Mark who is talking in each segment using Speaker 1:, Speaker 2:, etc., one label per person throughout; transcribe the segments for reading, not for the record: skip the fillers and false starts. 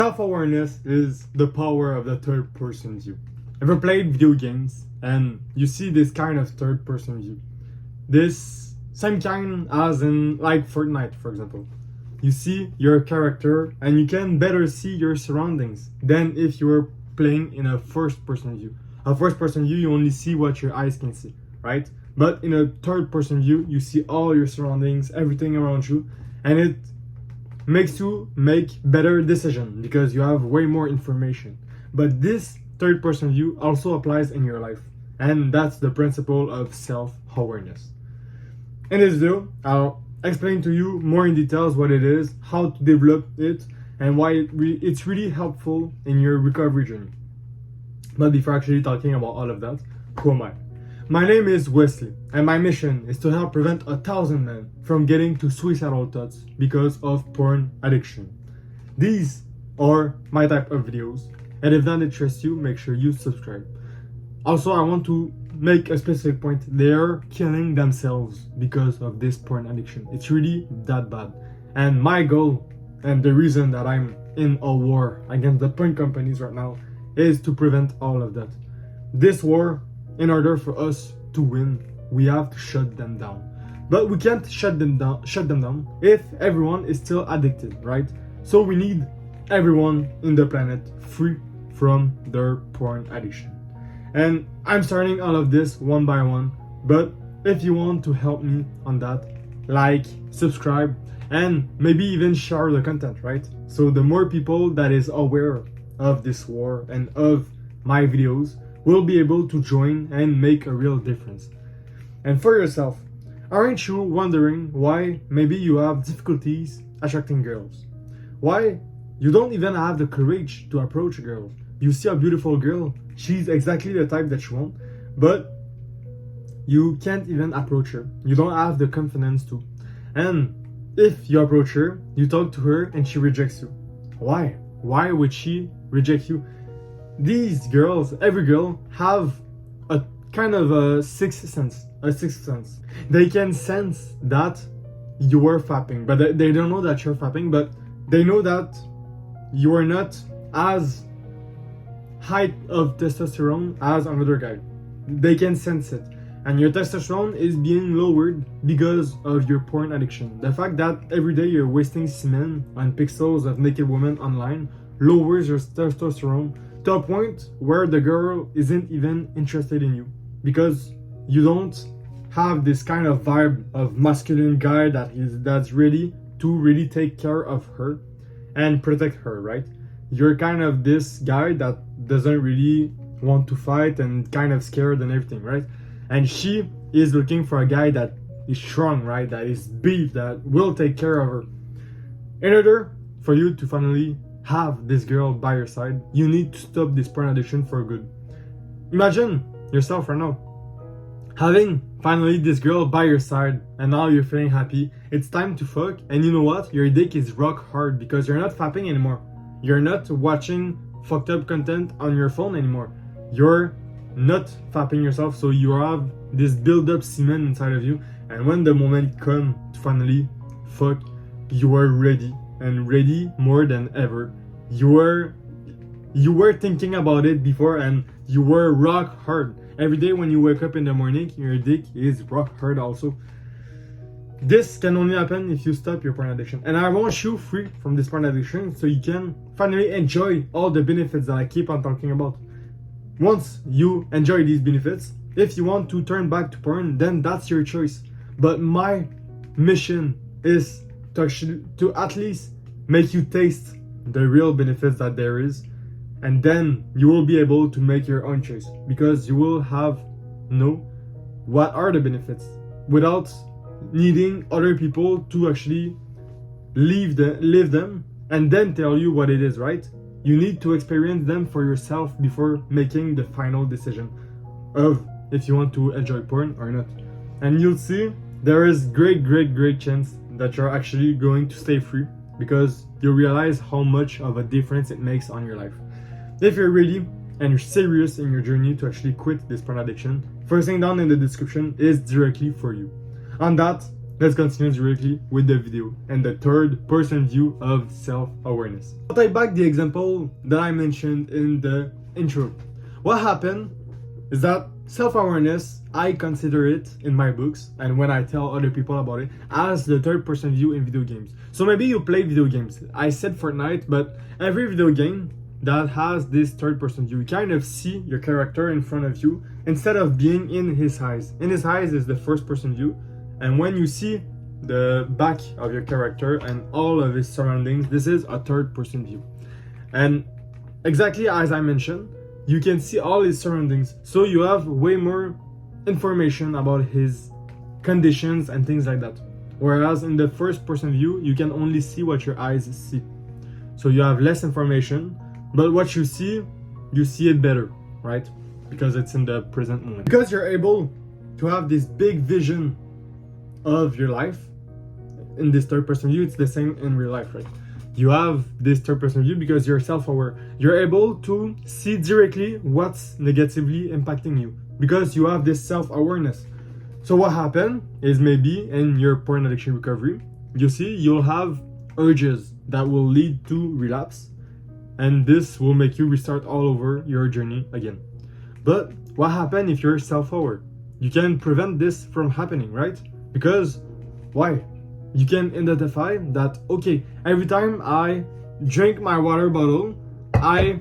Speaker 1: Self-awareness is the power of the third-person view. Ever played video games and you see this kind of third-person view? This same kind as in like Fortnite, for example. You see your character and you can better see your surroundings than if you were playing in a first-person view. A first-person view, you only see what your eyes can see, right? But in a third-person view, you see all your surroundings, everything around you, and it makes you make better decisions because you have way more information. But this third person view also applies in your life, and that's the principle of self-awareness. In this video, I'll explain to you more in details what it is, how to develop it, and why it's really helpful in your recovery journey. But before actually talking about all of that, who am I? My name is Wesley, and my mission is to help prevent 1,000 men from getting to suicidal thoughts because of porn addiction. These are my type of videos, and if that interests you, make sure you subscribe. Also, I want to make a specific point. They are killing themselves because of this porn addiction. It's really that bad. And my goal, and the reason that I'm in a war against the porn companies right now, is to prevent all of that. This war, in order for us to win, we have to shut them down. But we can't shut them down if everyone is still addicted, right? So we need everyone in the planet free from their porn addiction. And I'm starting all of this one by one, but if you want to help me on that, like, subscribe, and maybe even share the content, right? So the more people that is aware of this war and of my videos will be able to join and make a real difference. And for yourself, aren't you wondering why maybe you have difficulties attracting girls? Why you don't even have the courage to approach a girl? You see a beautiful girl, she's exactly the type that you want, but you can't even approach her. You don't have the confidence to. And if you approach her, you talk to her and she rejects you. Why? Why would she reject you? These girls, every girl, have a kind of a sixth sense. They can sense that you are fapping, but they don't know that you're fapping, but they know that you are not as high of testosterone as another guy. They can sense it. And your testosterone is being lowered because of your porn addiction. The fact that every day you're wasting semen on pixels of naked women online lowers your testosterone to a point where the girl isn't even interested in you because you don't have this kind of vibe of masculine guy that's ready to really take care of her and protect her, right? You're kind of this guy that doesn't really want to fight and kind of scared and everything, right? And she is looking for a guy that is strong, right? That is beef, that will take care of her. In order for you to finally have this girl by your side, you need to stop this porn addiction for good. Imagine yourself right now having finally this girl by your side, and now you're feeling happy. It's time to fuck, and you know what? Your dick is rock hard because you're not fapping anymore. You're not watching fucked up content on your phone anymore. You're not fapping yourself, so you have this build-up semen inside of you, and when the moment comes to finally fuck, you are ready. And ready more than ever. You were thinking about it before, and you were rock hard. Every day when you wake up in the morning, your dick is rock hard also. This can only happen if you stop your porn addiction. And I want you free from this porn addiction so you can finally enjoy all the benefits that I keep on talking about. Once you enjoy these benefits, if you want to turn back to porn, then that's your choice. But my mission is to at least make you taste the real benefits that there is, and then you will be able to make your own choice because you will know what are the benefits without needing other people to actually live them and then tell you what it is, right? You need to experience them for yourself before making the final decision of if you want to enjoy porn or not. And you'll see there is great chance that you're actually going to stay free because you realize how much of a difference it makes on your life. If you're ready and you're serious in your journey to actually quit this porn addiction, first thing down in the description is directly for you. On that, let's continue directly with the video and the third person view of self-awareness. I'll take back the example that I mentioned in the intro. What happened is that self-awareness, I consider it in my books and when I tell other people about it, as the third person view in video games. So maybe you play video games. I said Fortnite, but every video game that has this third person view, you kind of see your character in front of you instead of being in his eyes. In his eyes is the first person view, and when you see the back of your character and all of his surroundings, this is a third person view. And exactly as I mentioned, you can see all his surroundings, so you have way more information about his conditions and things like that. Whereas in the first person view, you can only see what your eyes see. So you have less information, but what you see it better, right? Because it's in the present moment. Because you're able to have this big vision of your life in this third person view, it's the same in real life, right? You have this third person view because you're self-aware. You're able to see directly what's negatively impacting you because you have this self-awareness. So what happened is maybe in your porn addiction recovery, you see you'll have urges that will lead to relapse, and this will make you restart all over your journey again. But what happened if you're self-aware? You can prevent this from happening, right? Because why? You can identify that, okay, every time I drink my water bottle, I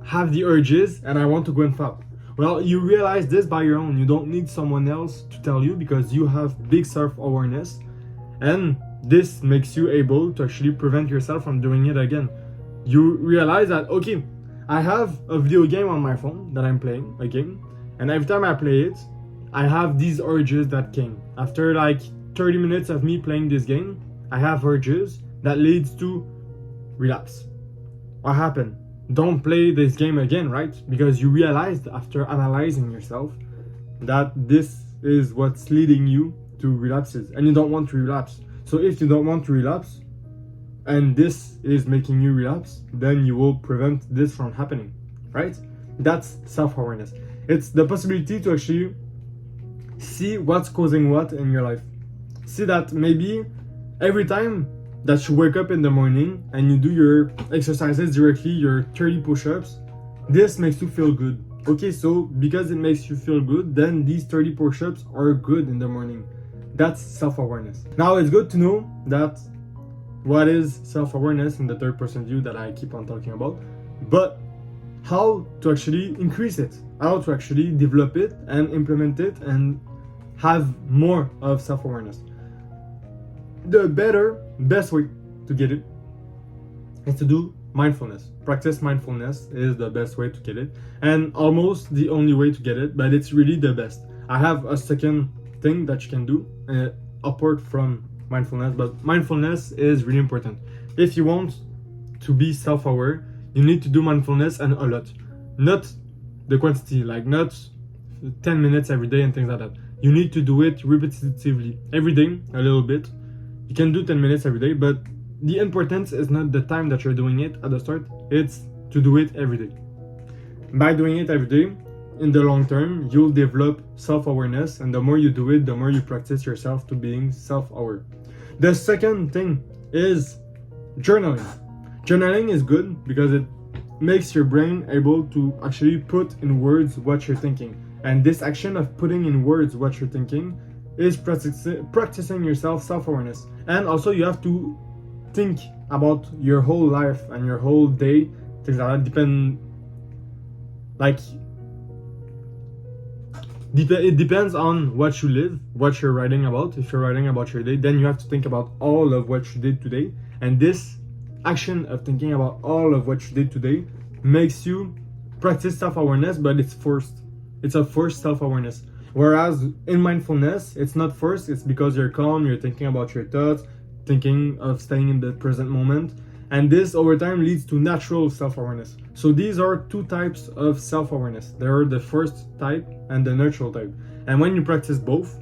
Speaker 1: have the urges and I want to go and fap. Well, you realize this by your own. You don't need someone else to tell you because you have big self-awareness, and this makes you able to actually prevent yourself from doing it again. You realize that, okay, I have a video game on my phone that I'm playing, a game, and every time I play it, I have these urges that came. After like 30 minutes of me playing this game, I have urges that leads to relapse. What happened? Don't play this game again, right? Because you realized after analyzing yourself that this is what's leading you to relapses and you don't want to relapse. So if you don't want to relapse and this is making you relapse, then you will prevent this from happening, right? That's self-awareness. It's the possibility to actually see what's causing what in your life. See that maybe every time that you wake up in the morning and you do your exercises directly, your 30 push-ups, this makes you feel good. Okay, so because it makes you feel good, then these 30 push-ups are good in the morning. That's self-awareness. Now it's good to know that what is self-awareness in the third person view that I keep on talking about, but how to actually increase it, how to actually develop it and implement it and have more of self-awareness. The best way to get it is to do mindfulness. Practice mindfulness is the best way to get it, and almost the only way to get it, but it's really the best. I have a second thing that you can do apart from mindfulness, but mindfulness is really important. If you want to be self-aware, you need to do mindfulness and a lot. Not the quantity, like not 10 minutes every day and things like that. You need to do it repetitively, every day, a little bit. You can do 10 minutes every day, but the importance is not the time that you're doing it at the start, it's to do it every day. By doing it every day, in the long term, you'll develop self-awareness, and the more you do it, the more you practice yourself to being self-aware. The second thing is journaling. Journaling is good because it makes your brain able to actually put in words what you're thinking. And this action of putting in words what you're thinking is practicing yourself self-awareness. And also you have to think about your whole life and your whole day, things like that. It depends on what you live, what you're writing about. If you're writing about your day, then you have to think about all of what you did today. And this action of thinking about all of what you did today makes you practice self-awareness, but it's forced. It's a forced self-awareness. Whereas in mindfulness, it's not forced. It's because you're calm, you're thinking about your thoughts, thinking of staying in the present moment. And this over time leads to natural self-awareness. So these are two types of self-awareness. There are the first type and the natural type. And when you practice both,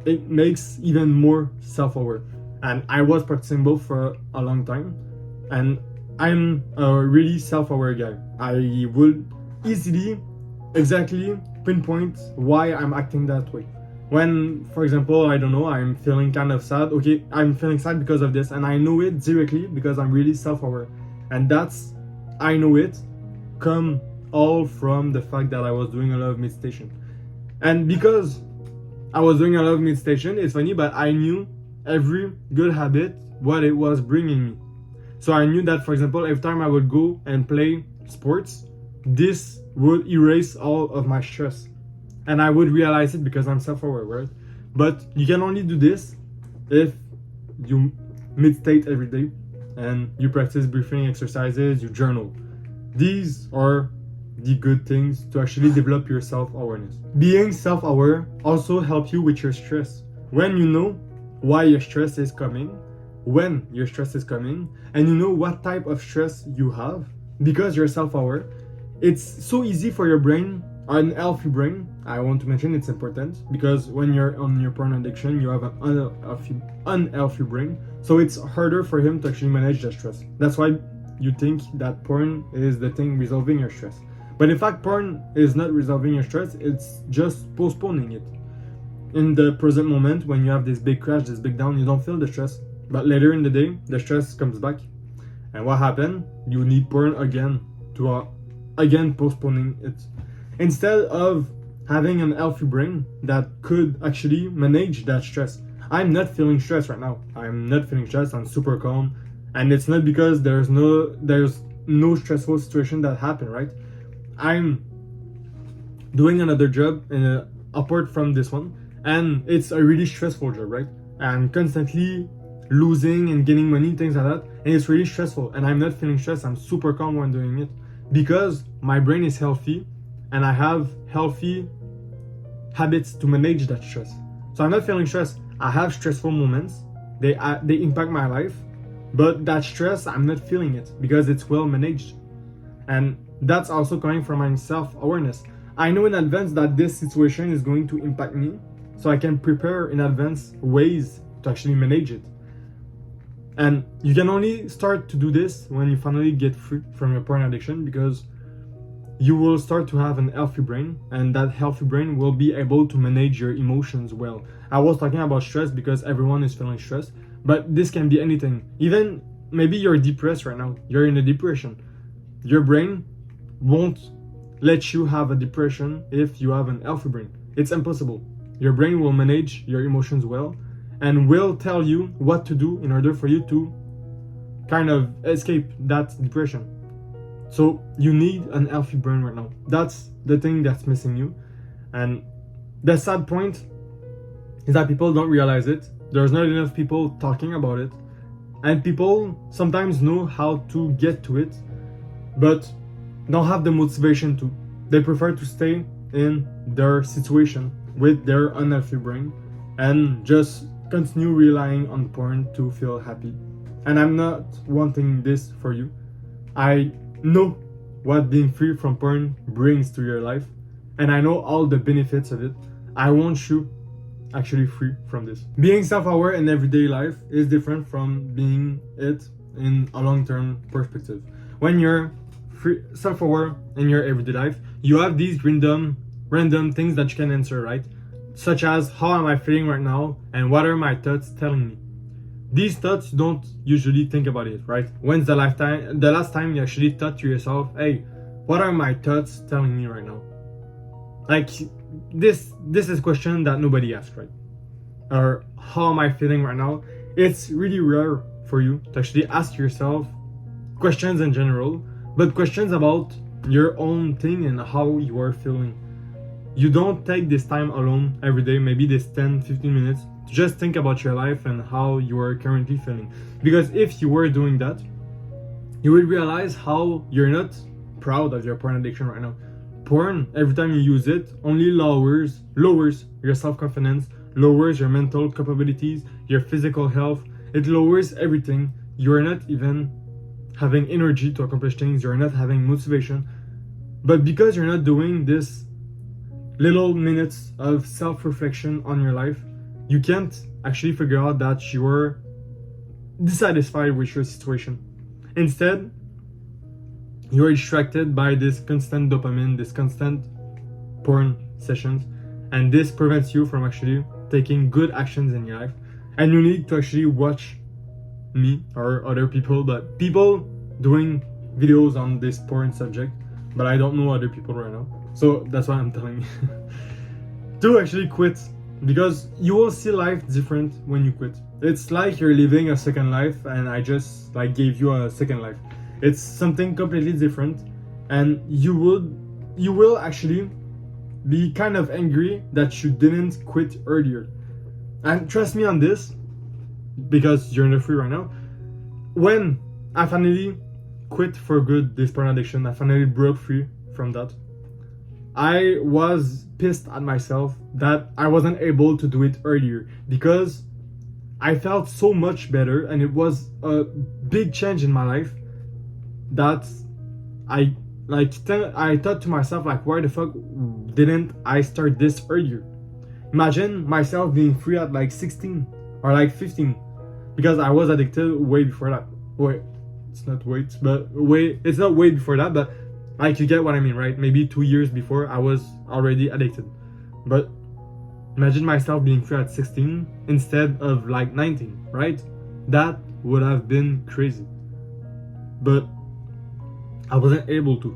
Speaker 1: it makes even more self-aware. And I was practicing both for a long time. And I'm a really self-aware guy. I would easily exactly pinpoint why I'm acting that way. When, for example, I don't know, I'm feeling kind of sad. Okay, I'm feeling sad because of this, and I know it directly because I'm really self-aware. And that's, I know it, come all from the fact that I was doing a lot of meditation. And because I was doing a lot of meditation, it's funny, but I knew every good habit, what it was bringing me. So I knew that, for example, every time I would go and play sports, this would erase all of my stress. And I would realize it because I'm self-aware, right? But you can only do this if you meditate every day and you practice breathing exercises, you journal. These are the good things to actually develop your self-awareness. Being self-aware also helps you with your stress. When you know why your stress is coming, when your stress is coming, and you know what type of stress you have, because you're self-aware, it's so easy for your brain, an healthy brain. I want to mention it's important because when you're on your porn addiction, you have an unhealthy brain. So it's harder for him to actually manage the stress. That's why you think that porn is the thing resolving your stress. But in fact, porn is not resolving your stress, it's just postponing it. In the present moment, when you have this big crash, this big down, you don't feel the stress. But later in the day, the stress comes back. And what happened? You need porn again to again postponing it. Instead of having an healthy brain that could actually manage that stress. I'm not feeling stressed right now. I'm not feeling stressed. I'm super calm. And it's not because there's no stressful situation that happened, right? I'm doing another job apart from this one, and it's a really stressful job, right? I'm constantly losing and getting money, things like that, and it's really stressful. And I'm not feeling stressed. I'm super calm when doing it because my brain is healthy and I have healthy habits to manage that stress. So I'm not feeling stressed. I have stressful moments. They impact my life, but that stress, I'm not feeling it because it's well managed. And that's also coming from my self-awareness. I know in advance that this situation is going to impact me, so I can prepare in advance ways to actually manage it. And you can only start to do this when you finally get free from your porn addiction, because you will start to have an healthy brain, and that healthy brain will be able to manage your emotions well. I was talking about stress because everyone is feeling stress, but this can be anything. Even maybe you're depressed right now, you're in a depression. Your brain won't let you have a depression if you have an healthy brain. It's impossible. Your brain will manage your emotions well and will tell you what to do in order for you to kind of escape that depression. So you need an healthy brain right now. That's the thing that's missing you. And the sad point is that people don't realize it. There's not enough people talking about it. And people sometimes know how to get to it, but don't have the motivation to. They prefer to stay in their situation with their unhealthy brain and just continue relying on porn to feel happy. And I'm not wanting this for you. I know what being free from porn brings to your life, and I know all the benefits of it. I want you actually free from this. Being self-aware in everyday life is different from being it in a long-term perspective. When you're self-aware in your everyday life, you have these random things that you can answer, right? Such as, how am I feeling right now, and what are my thoughts telling me? These thoughts, you don't usually think about it, right? When's the last time you actually thought to yourself, hey, what are my thoughts telling me right now? Like, this is a question that nobody asks, right? Or, how am I feeling right now? It's really rare for you to actually ask yourself questions in general, but questions about your own thing and how you are feeling. You don't take this time alone every day, maybe this 10-15 minutes, to just think about your life and how you are currently feeling. Because if you were doing that, you will realize how you're not proud of your porn addiction right now. Porn, every time you use it, only lowers your self-confidence, lowers your mental capabilities, your physical health. It lowers everything. You're not even having energy to accomplish things. You're not having motivation. But because you're not doing this little minutes of self-reflection on your life, you can't actually figure out that you're dissatisfied with your situation. Instead, you're distracted by this constant dopamine, this constant porn sessions, and this prevents you from actually taking good actions in your life. And you need to actually watch me or other people, but people doing videos on this porn subject, but I don't know other people right now, so that's why I'm telling you to actually quit, because you will see life different when you quit. It's like you're living a second life, and I just like gave you a second life. It's something completely different, and you will actually be kind of angry that you didn't quit earlier. And trust me on this, because you're in the free right now. When I finally quit for good this porn addiction, I finally broke free from that, I was pissed at myself that I wasn't able to do it earlier, because I felt so much better, and it was a big change in my life that I thought to myself, like, why the fuck didn't I start this earlier? Imagine myself being free at like 16 or like 15, because I was addicted way before that. Wait, it's not way before that, but like, you get what I mean, right? Maybe 2 years before I was already addicted. But imagine myself being free at 16 instead of like 19, right? That would have been crazy. But I wasn't able to,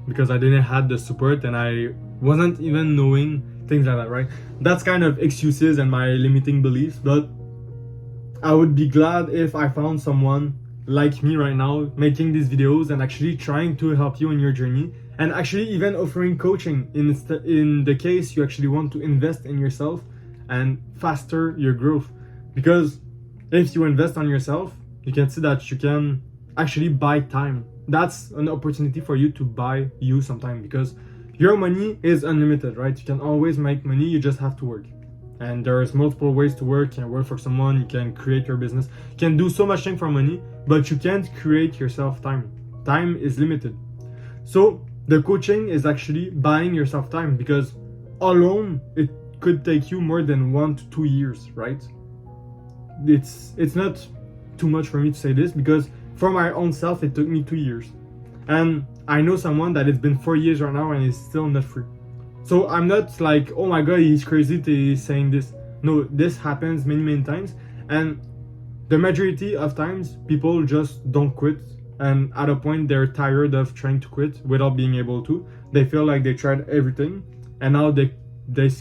Speaker 1: because I didn't have the support, and I wasn't even knowing things like that, right? That's kind of excuses and my limiting beliefs, but I would be glad if I found someone like me right now making these videos and actually trying to help you in your journey, and actually even offering coaching in the case you actually want to invest in yourself and faster your growth. Because if you invest on yourself, you can see that you can actually buy time. That's an opportunity for you to buy you some time, because your money is unlimited, right? You can always make money, you just have to work. And there's multiple ways to work. You can work for someone, you can create your business, you can do so much thing for money, but you can't create yourself time. Time is limited. So the coaching is actually buying yourself time, because alone it could take you more than 1 to 2 years, right? It's not too much for me to say this, because for my own self it took me 2 years, and I know someone that it's been 4 years right now and is still not free. So I'm not like, oh my god, he's crazy to saying this. No, this happens many times, and the majority of times people just don't quit, and at a point they're tired of trying to quit without being able to. They feel like they tried everything, and now they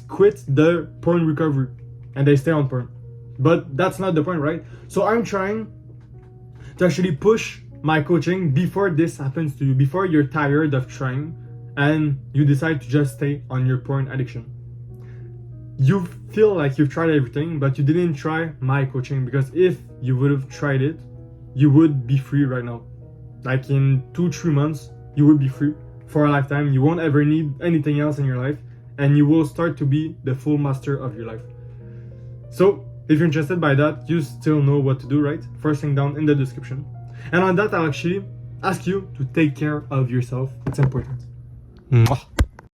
Speaker 1: quit the porn recovery and they stay on porn. But that's not the point, right? So I'm trying to actually push my coaching before this happens to you, before you're tired of trying and you decide to just stay on your porn addiction. You feel like you've tried everything, but you didn't try my coaching, because if you would have tried it, you would be free right now. Like in 2-3 months, you would be free for a lifetime. You won't ever need anything else in your life, and you will start to be the full master of your life. So if you're interested by that, you still know what to do, right? First thing down in the description. And on that, I'll actually ask you to take care of yourself. It's important.
Speaker 2: Mwah.